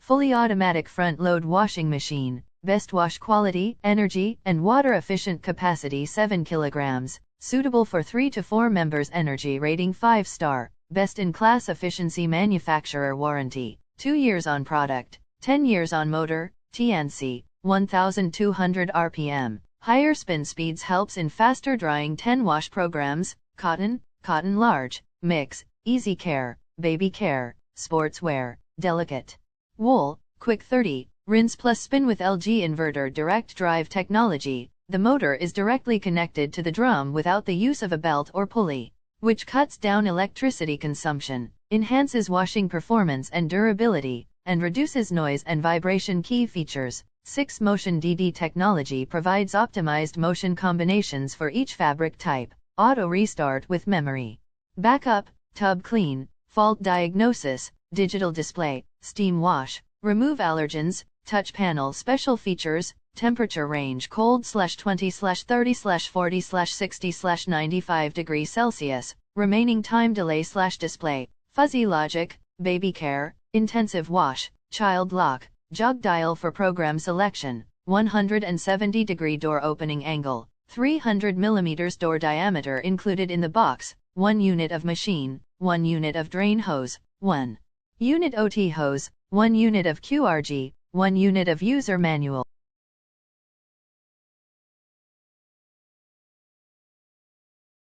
fully automatic front-load washing machine, best wash quality, energy, and water-efficient capacity 7 kilograms, suitable for 3 to 4 members, energy rating 5-star, best-in-class efficiency, manufacturer warranty, 2 years on product, 10 years on motor, TNC, 1200 RPM, higher spin speeds helps in faster drying, 10 wash programs, cotton, cotton large, mix, easy care, baby care, sportswear, delicate, wool, quick 30, rinse plus spin with LG inverter direct drive technology. The motor is directly connected to the drum without the use of a belt or pulley, which cuts down electricity consumption, enhances washing performance and durability, and reduces noise and vibration. Key features: 6 motion DD technology provides optimized motion combinations for each fabric type, auto restart with memory backup, tub clean, fault diagnosis, digital display, steam wash, remove allergens, touch panel. Special features: temperature range cold/20/30/40/60/95 degrees Celsius, remaining time delay/display, fuzzy logic, baby care, intensive wash, child lock, jog dial for program selection, 170-degree door opening angle, 300 mm door diameter included in the box, 1 unit of machine, 1 unit of drain hose, 1 unit OT hose, 1 unit of QRG, 1 unit of user manual.